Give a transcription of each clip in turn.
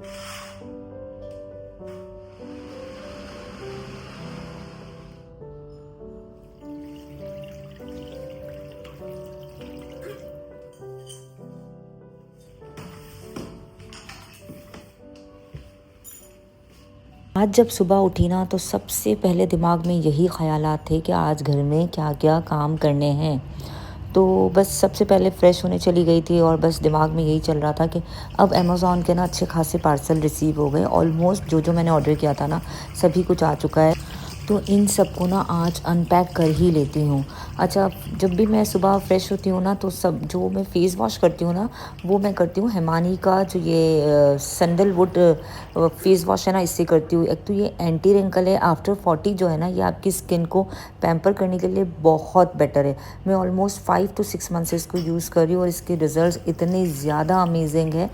आज जब सुबह उठी ना तो सबसे पहले दिमाग में यही ख़यालात थे कि आज घर में क्या क्या काम करने हैं। तो बस सबसे पहले फ़्रेश होने चली गई थी और बस दिमाग में यही चल रहा था कि अब अमेज़ॉन के ना अच्छे खासे पार्सल रिसीव हो गए। ऑलमोस्ट जो मैंने ऑर्डर किया था ना सभी कुछ आ चुका है। तो इन सब को ना आज अनपैक कर ही लेती हूँ। अच्छा, जब भी मैं सुबह फ्रेश होती हूँ ना तो सब जो मैं फ़ेस वॉश करती हूँ ना वो मैं करती हूँ हिमानी का जो ये सैंडलवुड फ़ेस वॉश है ना, इससे करती हूँ। एक तो ये एंटी रिंकल है, आफ्टर 40 जो है ना ये आपकी स्किन को पैम्पर करने के लिए बहुत बेटर है। मैं ऑलमोस्ट 5 to 6 मंथ से इसको यूज़ कर रही हूँ और इसके रिज़ल्ट इतने ज़्यादा अमेजिंग है।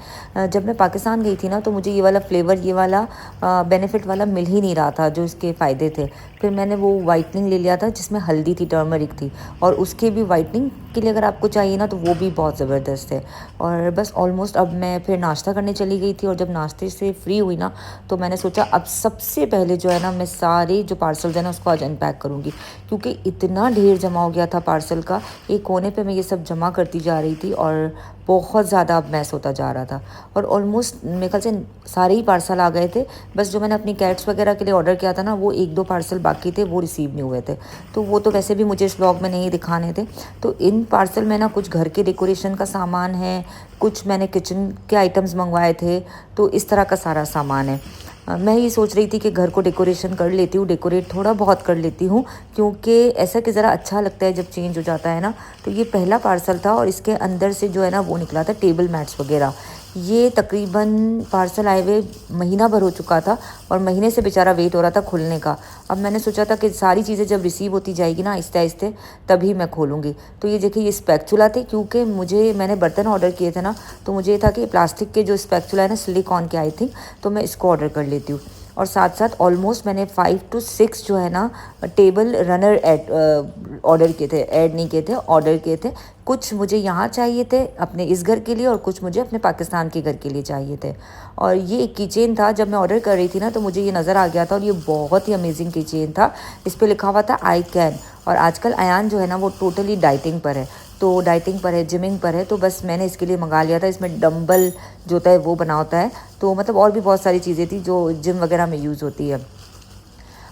जब मैं पाकिस्तान गई थी ना तो मुझे ये वाला फ्लेवर, ये वाला बेनिफिट वाला मिल ही नहीं रहा था जो इसके फ़ायदे थे। फिर मैंने वो वाइटनिंग ले लिया था जिसमें हल्दी थी, टर्मरिक थी, और उसके भी वाइटनिंग के लिए अगर आपको चाहिए ना तो वो भी बहुत ज़बरदस्त है। और बस ऑलमोस्ट अब मैं फिर नाश्ता करने चली गई थी और जब नाश्ते से फ्री हुई ना तो मैंने सोचा अब सबसे पहले जो है ना मैं सारे जो पार्सल है ना उसको आज अनपैक करूँगी, क्योंकि इतना ढेर जमा हो गया था पार्सल का। एक कोने पे मैं ये सब जमा करती जा रही थी और बहुत ज़्यादा अब मैस होता जा रहा था। और ऑलमोस्ट मेरे ख्याल से सारे ही पार्सल आ गए थे। बस जो मैंने अपनी कैट्स वगैरह के लिए ऑर्डर किया था ना वो 1-2 पार्सल बाकी थे, वो रिसीव नहीं हुए थे। तो वो तो वैसे भी मुझे इस व्लॉग में नहीं दिखाने थे। तो इन पार्सल में ना कुछ घर के डेकोरेशन का सामान है, कुछ मैंने किचन के आइटम्स मंगवाए थे, तो इस तरह का सारा सामान है। मैं ये सोच रही थी कि घर को डेकोरेशन कर लेती हूँ, डेकोरेट थोड़ा बहुत कर लेती हूँ, क्योंकि ऐसा कि ज़रा अच्छा लगता है जब चेंज हो जाता है ना। तो ये पहला पार्सल था और इसके अंदर से जो है ना वो निकला था टेबल मैट्स वगैरह। ये तकरीबन पार्सल आए हुए महीना भर हो चुका था और महीने से बेचारा वेट हो रहा था खुलने का। अब मैंने सोचा था कि सारी चीज़ें जब रिसीव होती जाएगी ना आहिस्ते आहिस्ते तभी मैं खोलूँगी। तो ये देखिए, ये स्पैचुला थे, क्योंकि मैंने बर्तन ऑर्डर किए थे ना तो मुझे ये था कि प्लास्टिक के जो स्पैचुला है ना, सिलिकॉन के आई थिंक, तो मैं इसको ऑर्डर कर लेती हूँ। और साथ साथ ऑलमोस्ट मैंने 5 to 6 जो है ना टेबल रनर ऑर्डर किए थे, ऐड नहीं किए थे, ऑर्डर किए थे। कुछ मुझे यहाँ चाहिए थे अपने इस घर के लिए और कुछ मुझे अपने पाकिस्तान के घर के लिए चाहिए थे। और ये एक कीचेन था, जब मैं ऑर्डर कर रही थी ना तो मुझे ये नज़र आ गया था और ये बहुत ही अमेजिंग कीचेन था। इस पर लिखा हुआ था आई कैन। और आजकल अयान जो है ना वो टोटली डाइटिंग पर है, तो डाइटिंग पर है, जिमिंग पर है, तो बस मैंने इसके लिए मंगा लिया था। इसमें डंबल जो होता है वो बना होता है, तो मतलब और भी बहुत सारी चीज़ें थी जो जिम वगैरह में यूज़ होती है।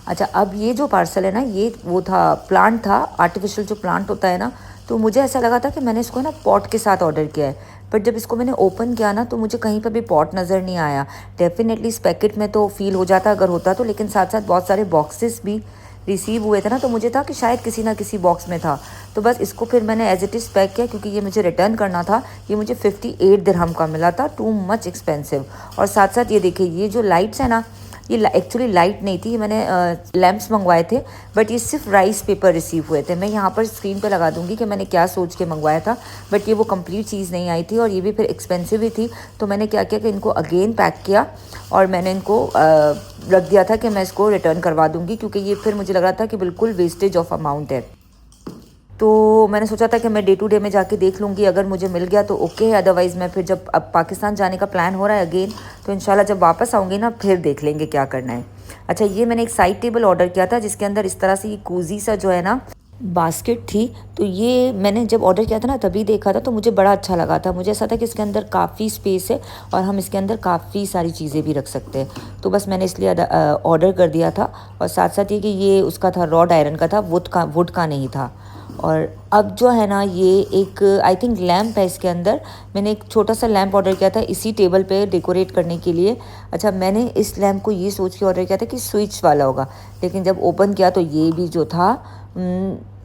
अच्छा, अब ये जो पार्सल है ना ये वो था, प्लांट था, आर्टिफिशियल जो प्लांट होता है ना, तो मुझे ऐसा लगा था कि मैंने इसको ना पॉट के साथ ऑर्डर किया है। बट जब इसको मैंने ओपन किया ना तो मुझे कहीं पर भी पॉट नज़र नहीं आया। डेफिनेटली इस पैकेट में तो फील हो जाता अगर होता तो, लेकिन साथ साथ बहुत सारे बॉक्सेस भी रिसीव हुए थे ना, तो मुझे था कि शायद किसी ना किसी बॉक्स में था। तो बस इसको फिर मैंने एज इट इज़ पैक किया, क्योंकि ये मुझे रिटर्न करना था। ये मुझे 58 दिरहम का मिला था, टू मच एक्सपेंसिव। और साथ साथ ये देखिए, ये जो लाइट्स है ना, ये एक्चुअली लाइट नहीं थी, मैंने लैंप्स मंगवाए थे, बट ये सिर्फ राइस पेपर रिसीव हुए थे। मैं यहाँ पर स्क्रीन पे लगा दूंगी कि मैंने क्या सोच के मंगवाया था, बट ये वो कंप्लीट चीज़ नहीं आई थी और ये भी फिर एक्सपेंसिव ही थी। तो मैंने क्या किया कि इनको अगेन पैक किया और मैंने इनको रख दिया था कि मैं इसको रिटर्न करवा दूँगी, क्योंकि ये फिर मुझे लग रहा था कि बिल्कुल वेस्टेज ऑफ अमाउंट है। तो मैंने सोचा था कि मैं डे टू डे में जाके देख लूँगी, अगर मुझे मिल गया तो ओके है, अदरवाइज़ मैं फिर जब अब पाकिस्तान जाने का प्लान हो रहा है अगेन, तो इंशाल्लाह जब वापस आऊँगी ना फिर देख लेंगे क्या करना है। अच्छा, ये मैंने एक साइड टेबल ऑर्डर किया था जिसके अंदर इस तरह से ये कूजी सा जो है ना बास्केट थी। तो ये मैंने जब ऑर्डर किया था ना तभी देखा था, तो मुझे बड़ा अच्छा लगा था। मुझे ऐसा था कि इसके अंदर काफ़ी स्पेस है और हम इसके अंदर काफ़ी सारी चीज़ें भी रख सकते हैं। तो बस मैंने इसलिए ऑर्डर कर दिया था। और साथ साथ ये कि ये उसका था, रॉड आयरन का था, वुड का नहीं था। और अब जो है ना ये एक आई थिंक लैम्प है इसके अंदर। मैंने एक छोटा सा लैम्प ऑर्डर किया था इसी टेबल पे डेकोरेट करने के लिए। अच्छा, मैंने इस लैम्प को ये सोच के ऑर्डर किया था कि स्विच वाला होगा, लेकिन जब ओपन किया तो ये भी जो था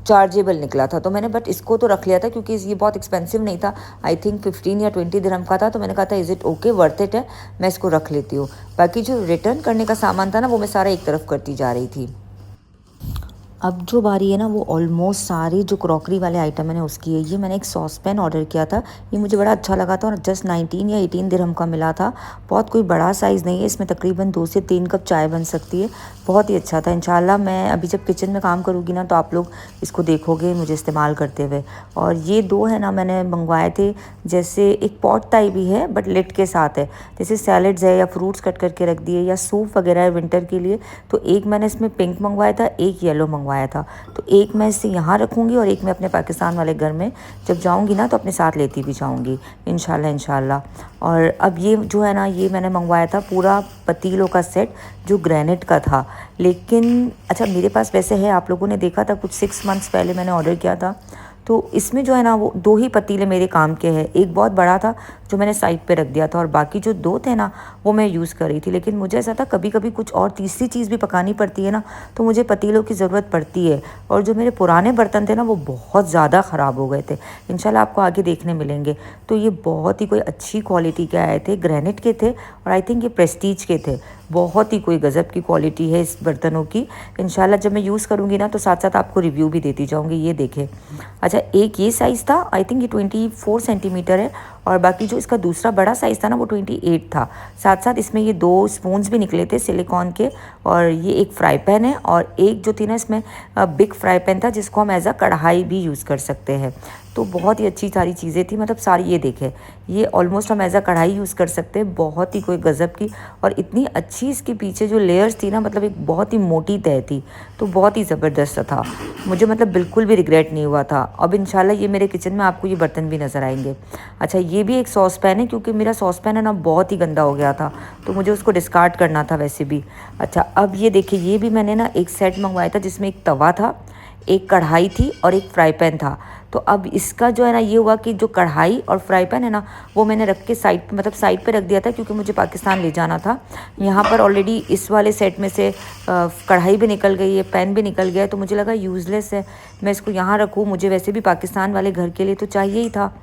चार्जेबल निकला था। तो मैंने बट इसको तो रख लिया था क्योंकि ये बहुत एक्सपेंसिव नहीं था, आई थिंक 15 या 20 दिरहम का था। तो मैंने कहा था is it okay, worth it है, मैं इसको रख लेती हूँ। बाकी जो रिटर्न करने का सामान था ना वो मैं सारा एक तरफ करती जा रही थी। अब जो बारी है ना वो ऑलमोस्ट सारी जो क्रॉकरी वाले आइटम है ना उसकी है। ये मैंने एक सॉस पैन ऑर्डर किया था, ये मुझे बड़ा अच्छा लगा था और जस्ट 19 या 18 दिरहम का मिला था। बहुत कोई बड़ा साइज़ नहीं है, इसमें तकरीबन 2 से 3 कप चाय बन सकती है। बहुत ही अच्छा था। इंशाल्लाह मैं अभी जब किचन में काम करूँगी ना तो आप लोग इसको देखोगे मुझे इस्तेमाल करते हुए। और ये 2 है ना मैंने मंगवाए थे, जैसे एक पॉट टाइप भी है बट लिड के साथ है, जैसे सैलड्स है या फ्रूट्स कट करके रख दिए या सूप वगैरह है विंटर के लिए। तो एक मैंने इसमें पिंक मंगवाया था, एक येलो मंगवाया था। तो एक मैं इसे यहाँ रखूँगी और एक मैं अपने पाकिस्तान वाले घर में जब जाऊँगी ना तो अपने साथ लेती भी जाऊँगी इंशाल्लाह इंशाल्लाह। और अब ये जो है ना ये मैंने मंगवाया था पूरा पतीलों का सेट जो ग्रेनाइट का था। लेकिन अच्छा मेरे पास वैसे है, आप लोगों ने देखा था कुछ 6 मंथ्स पहले मैंने ऑर्डर किया था। तो इसमें जो है ना वो 2 ही पतीले मेरे काम के हैं। एक बहुत बड़ा था जो मैंने साइड पे रख दिया था और बाकी जो 2 थे ना वो मैं यूज़ कर रही थी। लेकिन मुझे ऐसा था कभी कभी कुछ और तीसरी चीज़ भी पकानी पड़ती है ना तो मुझे पतीलों की ज़रूरत पड़ती है। और जो मेरे पुराने बर्तन थे ना वो बहुत ज़्यादा ख़राब हो गए थे, इंशाल्लाह आपको आगे देखने मिलेंगे। तो ये बहुत ही कोई अच्छी क्वालिटी के आए थे, ग्रेनाइट के थे और आई थिंक ये प्रेस्टीज के थे। बहुत ही कोई गज़ब की क्वालिटी है इस बर्तनों की। इंशाल्लाह जब मैं यूज़ करूँगी ना तो साथ साथ आपको रिव्यू भी देती जाऊँगी। ये देखें, अच्छा एक ये साइज़ था, आई थिंक ये 24 सेंटीमीटर है और बाकी जो इसका दूसरा बड़ा साइज़ था ना वो 28 था। साथ साथ इसमें ये 2 स्पून्स भी निकले थे सिलिकॉन के और ये एक फ्राई पैन है और एक जो थी ना इसमें बिग फ्राई पैन था जिसको हम एज अ कढ़ाई भी यूज़ कर सकते हैं। तो बहुत ही अच्छी सारी चीज़ें थी, मतलब सारी ये देखें ये ऑलमोस्ट हम एज अ कढ़ाई यूज़ कर सकते हैं। बहुत ही कोई गज़ब की और इतनी अच्छी इसके पीछे जो लेयर्स थी ना, मतलब एक बहुत ही मोटी तह थी। तो बहुत ही ज़बरदस्त था, मुझे मतलब बिल्कुल भी रिग्रेट नहीं हुआ था। अब इंशाल्लाह ये मेरे किचन में आपको ये बर्तन भी नज़र आएंगे। अच्छा ये भी एक सॉस पैन है क्योंकि मेरा सॉस पैन है ना बहुत ही गंदा हो गया था तो मुझे उसको डिस्कार्ड करना था वैसे भी। अच्छा अब ये देखिए ये भी मैंने ना एक सेट मंगवाया था जिसमें एक तवा था, एक कढ़ाई थी और एक फ्राई पैन था। तो अब इसका जो है ना ये हुआ कि जो कढ़ाई और फ्राई पैन है ना वो मैंने रख के साइड पे, मतलब साइड पे रख दिया था क्योंकि मुझे पाकिस्तान ले जाना था। यहाँ पर ऑलरेडी इस वाले सेट में से कढ़ाई भी निकल गई है, पैन भी निकल गया है, तो मुझे लगा यूज़लेस है मैं इसको यहाँ रखूँ, मुझे वैसे भी पाकिस्तान वाले घर के लिए तो चाहिए ही था।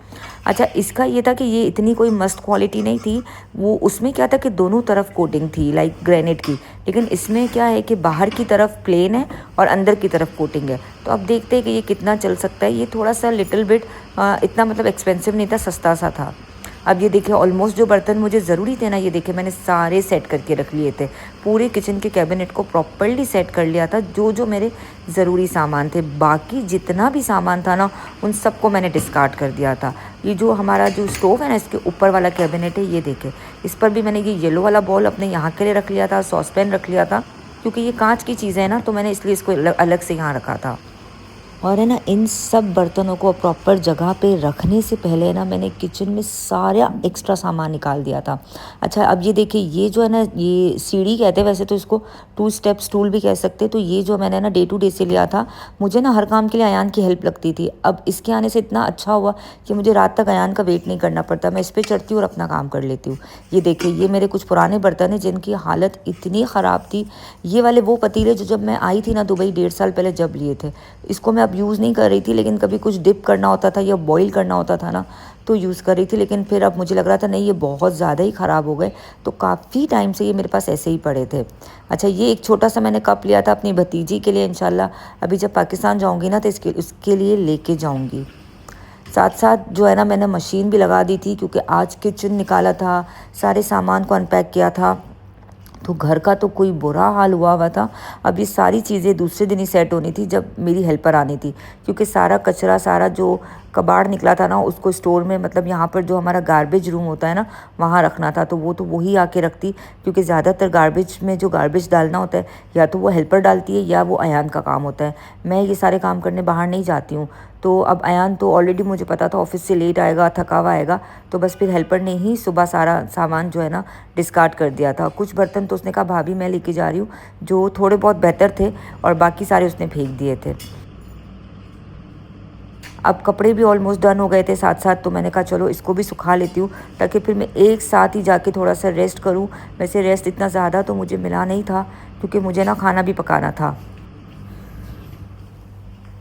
अच्छा इसका ये था कि ये इतनी कोई मस्त क्वालिटी नहीं थी, वो उसमें क्या था कि दोनों तरफ कोटिंग थी लाइक ग्रेनाइट की, लेकिन इसमें क्या है कि बाहर की तरफ प्लेन है और अंदर की तरफ कोटिंग है। तो अब देखते हैं कि ये कितना चल सकता है। ये थोड़ा सा लिटिल बिट इतना मतलब एक्सपेंसिव नहीं था, सस्ता सा था। अब ये देखिए ऑलमोस्ट जो बर्तन मुझे ज़रूरी थे ना ये देखिए मैंने सारे सेट करके रख लिए थे, पूरे किचन के कैबिनेट को प्रॉपर्ली सेट कर लिया था जो जो मेरे ज़रूरी सामान थे। बाकी जितना भी सामान था ना उन सबको मैंने डिस्कार्ड कर दिया था। ये जो हमारा जो स्टोव है ना इसके ऊपर वाला कैबिनेट है ये देखें, इस पर भी मैंने ये येलो वाला बॉल अपने यहाँ के लिए रख लिया था, सॉस पैन रख लिया था क्योंकि ये कांच की चीज़ें हैं ना तो मैंने इसलिए इसको अलग से यहाँ रखा था। और है ना इन सब बर्तनों को प्रॉपर जगह पे रखने से पहले ना मैंने किचन में सारा एक्स्ट्रा सामान निकाल दिया था। अच्छा अब ये देखिए ये जो है ना ये सीढ़ी कहते हैं, वैसे तो इसको 2 स्टेप स्टूल भी कह सकते हैं। तो ये जो मैंने ना डे टू डे से लिया था, मुझे ना हर काम के लिए अयान की हेल्प लगती थी। अब इसके आने से इतना अच्छा हुआ कि मुझे रात तक अयान का वेट नहीं करना पड़ता, मैं इस पर चढ़ती हूँ और अपना काम कर लेती हूँ। ये देखिए ये मेरे कुछ पुराने बर्तन हैं जिनकी हालत इतनी ख़राब थी। ये वाले वो पतीले जो जब मैं आई थी ना दुबई 1.5 साल पहले जब लिए थे, इसको मैं अब यूज़ नहीं कर रही थी, लेकिन कभी कुछ डिप करना होता था या बॉईल करना होता था ना तो यूज़ कर रही थी। लेकिन फिर अब मुझे लग रहा था नहीं ये बहुत ज़्यादा ही ख़राब हो गए, तो काफ़ी टाइम से ये मेरे पास ऐसे ही पड़े थे। अच्छा ये एक छोटा सा मैंने कप लिया था अपनी भतीजी के लिए, इंशाल्लाह अभी जब पाकिस्तान जाऊँगी ना तो उसके लिए लेके जाऊँगी। साथ साथ जो है ना मैंने मशीन भी लगा दी थी क्योंकि आज किचन निकाला था, सारे सामान को अनपैक किया था, तो घर का तो कोई बुरा हाल हुआ था। अब ये सारी चीज़ें दूसरे दिन ही सेट होनी थी जब मेरी हेल्पर आनी थी, क्योंकि सारा कचरा सारा जो कबाड़ निकला था ना उसको स्टोर में, मतलब यहाँ पर जो हमारा गार्बेज रूम होता है ना वहाँ रखना था। तो वही आके रखती, क्योंकि ज़्यादातर गार्बेज में जो गार्बेज डालना होता है या तो वो हेल्पर डालती है या वो अयान का काम होता है। मैं ये सारे काम करने बाहर नहीं जाती हूँ। तो अब अयान तो ऑलरेडी मुझे पता था ऑफिस से लेट आएगा, थका हुआ आएगा, तो बस फिर हेल्पर ने ही सुबह सारा सामान जो है ना डिस्कार्ड कर दिया था। कुछ बर्तन तो उसने कहा भाभी मैं लेके जा रही हूँ, जो थोड़े बहुत बेहतर थे, और बाकी सारे उसने फेंक दिए थे। अब कपड़े भी ऑलमोस्ट डन हो गए थे साथ साथ, तो मैंने कहा चलो इसको भी सुखा लेती हूँ ताकि फिर मैं एक साथ ही जाके थोड़ा सा रेस्ट करूँ। वैसे रेस्ट इतना ज़्यादा तो मुझे मिला नहीं था क्योंकि मुझे ना खाना भी पकाना था।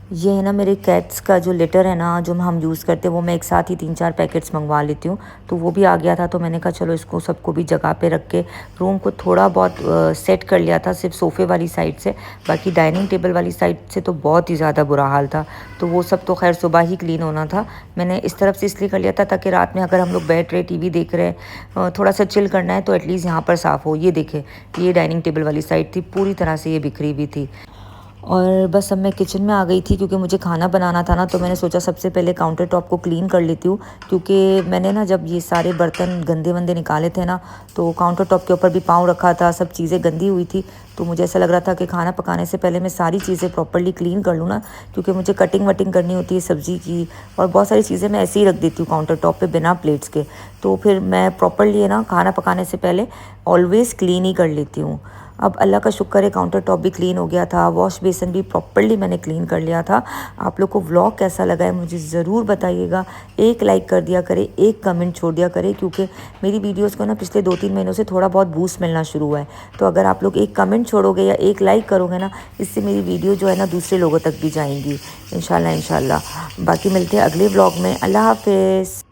ये है ना मेरे कैट्स का जो लिटर है ना जो हम यूज़ करते हैं, वो मैं एक साथ ही 3-4 पैकेट्स मंगवा लेती हूँ। तो वो भी आ गया था, तो मैंने कहा चलो इसको सबको भी जगह पे रख के रूम को थोड़ा बहुत सेट कर लिया था, सिर्फ सोफ़े वाली साइड से। बाकी डाइनिंग टेबल वाली साइड से तो बहुत ही ज़्यादा बुरा हाल था। तो वो सब तो खैर सुबह ही क्लीन होना था। मैंने इस तरफ से इसलिए कर लिया था ताकि रात में अगर हम लोग बैठ रहे टीवी देख रहे हैं, थोड़ा सा चिल करना है, तो एटलीस्ट यहाँ पर साफ़ हो। ये देखें, ये डाइनिंग टेबल वाली साइड थी, पूरी तरह से ये बिखरी हुई थी। और बस अब मैं किचन में आ गई थी क्योंकि मुझे खाना बनाना था ना, तो मैंने सोचा सबसे पहले काउंटर टॉप को क्लीन कर लेती हूँ। क्योंकि मैंने ना जब ये सारे बर्तन गंदे वंदे निकाले थे ना, तो काउंटर टॉप के ऊपर भी पाँव रखा था, सब चीज़ें गंदी हुई थी। तो मुझे ऐसा लग रहा था कि खाना पकाने से पहले मैं सारी चीज़ें प्रॉपर्ली क्लीन कर लूँ ना, क्योंकि मुझे कटिंग वटिंग करनी होती है सब्ज़ी की, और बहुत सारी चीज़ें मैं ऐसे ही रख देती हूँ काउंटर टॉप पे बिना प्लेट्स के। तो फिर मैं प्रॉपर्ली है ना खाना पकाने से पहले ऑलवेज़ क्लीन ही कर लेती हूँ। अब अल्लाह का शुक्र है काउंटर टॉप भी क्लीन हो गया था, वॉश बेसिन भी प्रॉपर्ली मैंने क्लीन कर लिया था। आप लोग को व्लॉग कैसा लगा है मुझे ज़रूर बताइएगा। एक लाइक कर दिया करें, एक कमेंट छोड़ दिया करें, क्योंकि मेरी वीडियोस को ना पिछले 2-3 महीनों से थोड़ा बहुत बूस्ट मिलना शुरू हुआ है। तो अगर आप लोग एक कमेंट छोड़ोगे या एक लाइक करोगे ना, इससे मेरी वीडियो जो है ना दूसरे लोगों तक भी जाएंगी इंशाल्लाह इंशाल्लाह। बाकी मिलते हैं अगले व्लॉग में। अल्लाह हाफिज़।